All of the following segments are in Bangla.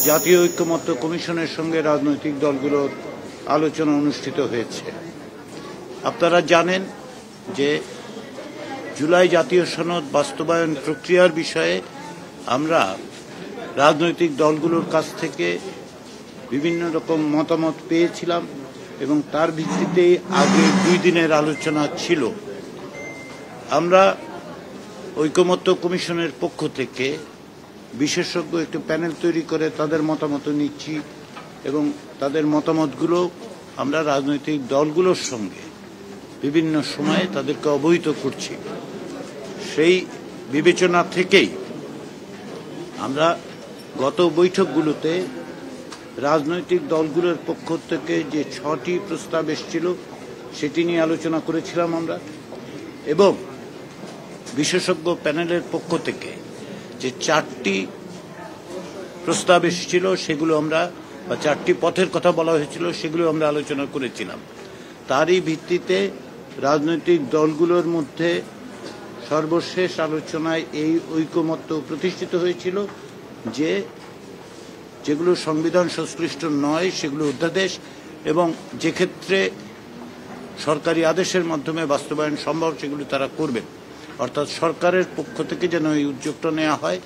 জাতীয় ঐক্যমত্য কমিশনের সঙ্গে রাজনৈতিক দলগুলোর আলোচনা অনুষ্ঠিত হয়েছে। আপনারা জানেন যে জুলাই জাতীয় সনদ বাস্তবায়ন প্রক্রিয়ার বিষয়ে আমরা রাজনৈতিক দলগুলোর কাছ থেকে বিভিন্ন রকম মতামত পেয়েছিলাম এবং তার ভিত্তিতে আগে 2 দিনের আলোচনা ছিল। আমরা ঐকমত্য কমিশনের পক্ষ থেকে বিশেষজ্ঞ একটি প্যানেল তৈরি করে তাদের মতামত নিচ্ছি এবং তাদের মতামতগুলো আমরা রাজনৈতিক দলগুলোর সঙ্গে বিভিন্ন সময়ে তাদেরকে অবহিত করছি। সেই বিবেচনা থেকেই আমরা গত বৈঠকগুলোতে রাজনৈতিক দলগুলোর পক্ষ থেকে যে 6টি প্রস্তাব এসেছিল সেটি নিয়ে আলোচনা করেছিলাম আমরা, এবং বিশেষজ্ঞ প্যানেলের পক্ষ থেকে যে 4টি প্রস্তাব এসেছিল সেগুলো আমরা, বা 4টি পথের কথা বলা হয়েছিল সেগুলো আমরা আলোচনা করেছিলাম। তারই ভিত্তিতে রাজনৈতিক দলগুলোর মধ্যে সর্বশেষ আলোচনায় এই ঐকমত্য প্রতিষ্ঠিত হয়েছিল যে যেগুলো সংবিধান সংশ্লিষ্ট নয় সেগুলো অধ্যাদেশ, এবং যে ক্ষেত্রে সরকারি আদেশের মাধ্যমে বাস্তবায়ন সম্ভব সেগুলো তারা করবেন। অর্থাৎ সরকারের পক্ষ থেকে যেন এই উদ্যোগটা নেওয়া হয়,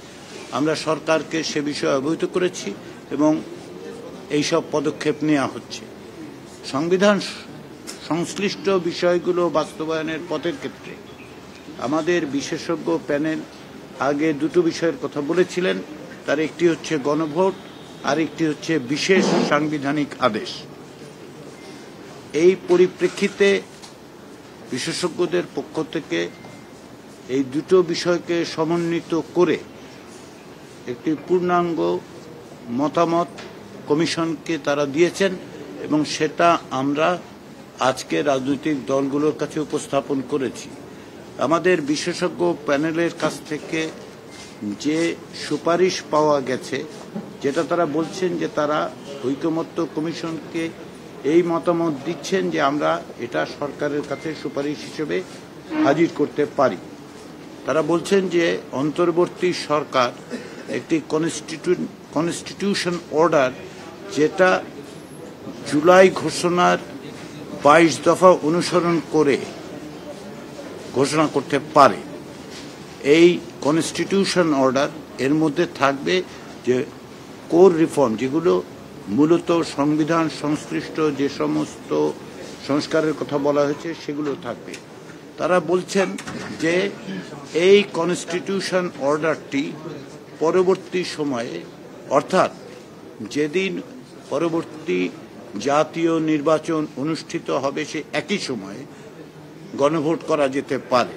আমরা সরকারকে সে বিষয়ে অবহিত করেছি এবং এইসব পদক্ষেপ নেওয়া হচ্ছে। সংবিধান সংশ্লিষ্ট বিষয়গুলো বাস্তবায়নের পথের ক্ষেত্রে আমাদের বিশেষজ্ঞ প্যানেল আগে 2টো বিষয়ের কথা বলেছিলেন। তার একটি হচ্ছে গণভোট, আর একটি হচ্ছে বিশেষ সাংবিধানিক আদেশ। এই পরিপ্রেক্ষিতে বিশেষজ্ঞদের পক্ষ থেকে এই 2টো বিষয়কে সমন্বিত করে একটি পূর্ণাঙ্গ মতামত কমিশনকে তারা দিয়েছেন এবং সেটা আমরা আজকে রাজনৈতিক দলগুলোর কাছে উপস্থাপন করেছি। আমাদের বিশেষজ্ঞ প্যানেলের কাছ থেকে যে সুপারিশ পাওয়া গেছে, যেটা তারা বলছেন যে তারা ঐকমত্য কমিশনকে এই মতামত দিচ্ছেন যে আমরা এটা সরকারের কাছে সুপারিশ হিসেবে হাজির করতে পারি। তারা বলছেন যে অন্তর্বর্তী সরকার একটি কনস্টিটিউশন অর্ডার, যেটা জুলাই ঘোষণার 22 দফা অনুসরণ করে ঘোষণা করতে পারে। এই কনস্টিটিউশন অর্ডার এর মধ্যে থাকবে যে কোর রিফর্ম, যেগুলো মূলত সংবিধান সংশ্লিষ্ট যে সমস্ত সংস্কারের কথা বলা হয়েছে সেগুলো থাকবে। তারা বলছেন যে এই কনস্টিটিউশন অর্ডারটি পরবর্তী সময়ে, অর্থাৎ যেদিন পরবর্তী জাতীয় নির্বাচন অনুষ্ঠিত হবে সে একই সময়ে গণভোট করা যেতে পারে।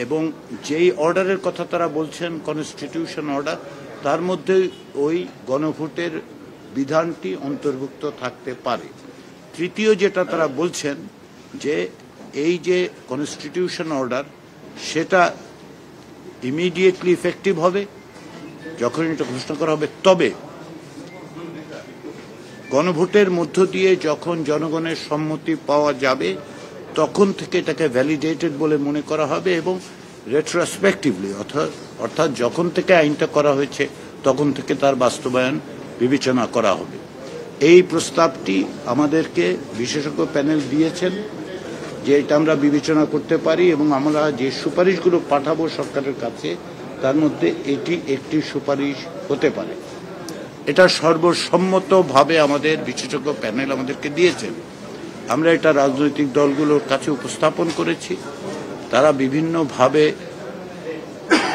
এবং যেই অর্ডারের কথা তারা বলছেন কনস্টিটিউশন অর্ডার, তার মধ্যে ওই গণভোটের বিধানটি অন্তর্ভুক্ত থাকতে পারে। তৃতীয় যেটা তারা বলছেন যে এই যে কনস্টিটিউশন অর্ডার সেটা ইমিডিয়েটলি ইফেক্টিভ হবে যখন এটা ঘোষণা করা হবে, তবে গণভোটের মধ্য দিয়ে যখন জনগণের সম্মতি পাওয়া যাবে তখন থেকে এটাকে ভ্যালিডেটেড বলে মনে করা হবে এবং রেট্রোস্পেক্টিভলি, অর্থাৎ যখন থেকে আইনটা করা হয়েছে তখন থেকে তার বাস্তবায়ন বিবেচনা করা হবে। এই প্রস্তাবটি আমাদেরকে বিশেষজ্ঞ প্যানেল দিয়েছেন যে এটা আমরা বিবেচনা করতে পারি এবং আমরা যে সুপারিশগুলো পাঠাবো সরকারের কাছে তার মধ্যে এটি একটি সুপারিশ হতে পারে। এটা সর্বসম্মতভাবে আমাদের বিশেষজ্ঞ প্যানেল আমাদেরকে দিয়েছেন। আমরা এটা রাজনৈতিক দলগুলোর কাছে উপস্থাপন করেছি। তারা বিভিন্নভাবে,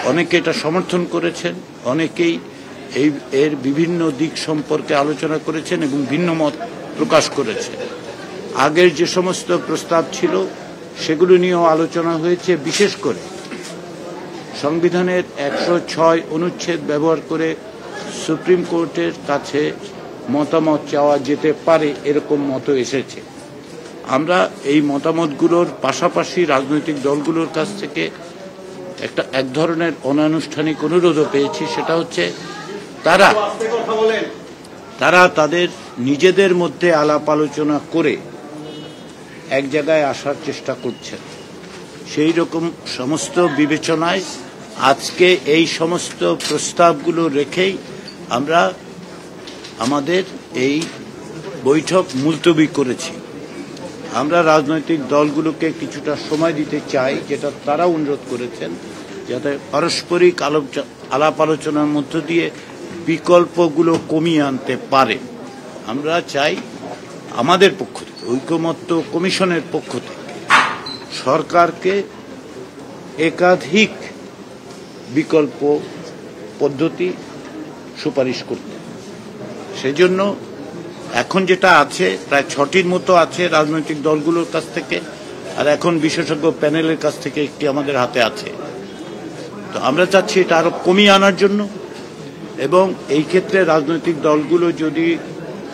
অনেকে এটা সমর্থন করেছেন, অনেকেই এর বিভিন্ন দিক সম্পর্কে আলোচনা করেছেন এবং ভিন্ন মত প্রকাশ করেছেন। আগের যে সমস্ত প্রস্তাব ছিল সেগুলো নিয়েও আলোচনা হয়েছে। বিশেষ করে সংবিধানের 106 অনুচ্ছেদ ব্যবহার করে সুপ্রিম কোর্টের কাছে মতামত চাওয়া যেতে পারে, এরকম মত এসেছে। আমরা এই মতামতগুলোর পাশাপাশি রাজনৈতিক দলগুলোর কাছ থেকে এক ধরনের অনানুষ্ঠানিক অনুরোধও পেয়েছি। সেটা হচ্ছে তারা তাদের নিজেদের মধ্যে আলাপ আলোচনা করে এক জায়গায় আসার চেষ্টা করছেন। সেই রকম সমস্ত বিবেচনায় আজকে এই সমস্ত প্রস্তাবগুলো রেখেই আমরা আমাদের এই বৈঠক মুলতবি করেছি। আমরা রাজনৈতিক দলগুলোকে কিছুটা সময় দিতে চাই, যেটা তারা অনুরোধ করেছেন, যাতে পারস্পরিক আলাপ আলোচনার মধ্য দিয়ে বিকল্পগুলো কমিয়ে আনতে পারে। আমরা চাই আমাদের পক্ষ থেকে, ঐকমত্য কমিশনের পক্ষ থেকে সরকারকে একাধিক বিকল্প পদ্ধতি সুপারিশ করতে। সেজন্য এখন যেটা আছে প্রায় 6টির মতো আছে রাজনৈতিক দলগুলোর কাছ থেকে, আর এখন বিশেষজ্ঞ প্যানেলের কাছ থেকে একটি আমাদের হাতে আছে। তো আমরা চাচ্ছি এটা আরো কমিয়ে আনার জন্য, এবং এই ক্ষেত্রে রাজনৈতিক দলগুলো যদি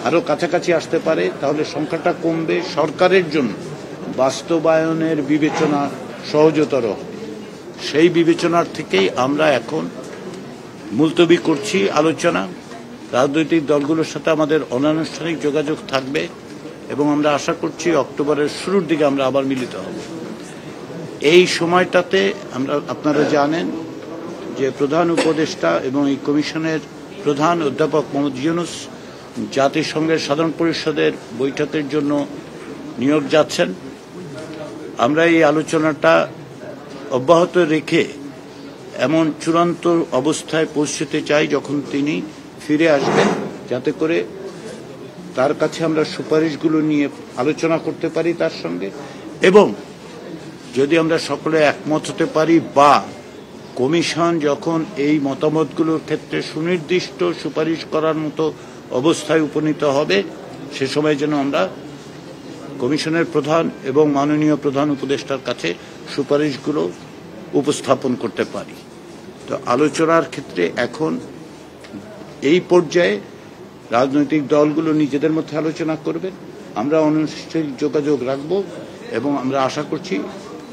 আরো কাছাকাছি আসতে পারে তাহলে সংখ্যাটা কমবে, সরকারের জন্য বাস্তবায়নের বিবেচনা সহজতর হবে। সেই বিবেচনার থেকেই আমরা এখন মুলতবি করছি আলোচনা। রাজনৈতিক দলগুলোর সাথে আমাদের অনানুষ্ঠানিক যোগাযোগ থাকবে এবং আমরা আশা করছি অক্টোবরের শুরুর দিকে আমরা আবার মিলিত হব। এই সময়টাতে আপনারা জানেন যে প্রধান উপদেষ্টা এবং এই কমিশনের প্রধান অধ্যাপক মোহাম্মদ ইউনূস জাতিসংঘের সাধারণ পরিষদের বৈঠকের জন্য নিয়োগ যাচ্ছেন। আমরা এই আলোচনাটা অব্যাহত রেখে এমন চূড়ান্ত অবস্থায় পৌঁছতে চাই যখন তিনি ফিরে আসবেন, যাতে করে তার কাছে আমরা সুপারিশগুলো নিয়ে আলোচনা করতে পারি তার সঙ্গে, এবং যদি আমরা সকলে একমত হতে পারি বা কমিশন যখন এই মতামতগুলোর ক্ষেত্রে সুনির্দিষ্ট সুপারিশ করার মতো অবস্থায় উপনীত হবে, সে সময় যেন আমরা কমিশনের প্রধান এবং মাননীয় প্রধান উপদেষ্টার কাছে সুপারিশগুলো উপস্থাপন করতে পারি। তো আলোচনার ক্ষেত্রে এখন এই পর্যায়ে রাজনৈতিক দলগুলো নিজেদের মধ্যে আলোচনা করবেন, আমরা অনানুষ্ঠানিক যোগাযোগ রাখব এবং আমরা আশা করছি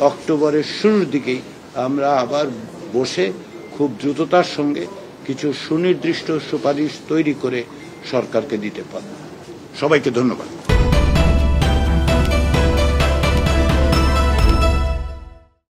অক্টোবরের শুরুর দিকেই আমরা আবার বসে খুব দ্রুততার সঙ্গে কিছু সুনির্দিষ্ট সুপারিশ তৈরি করে সরকারকে দিতে পারব। সবাইকে ধন্যবাদ।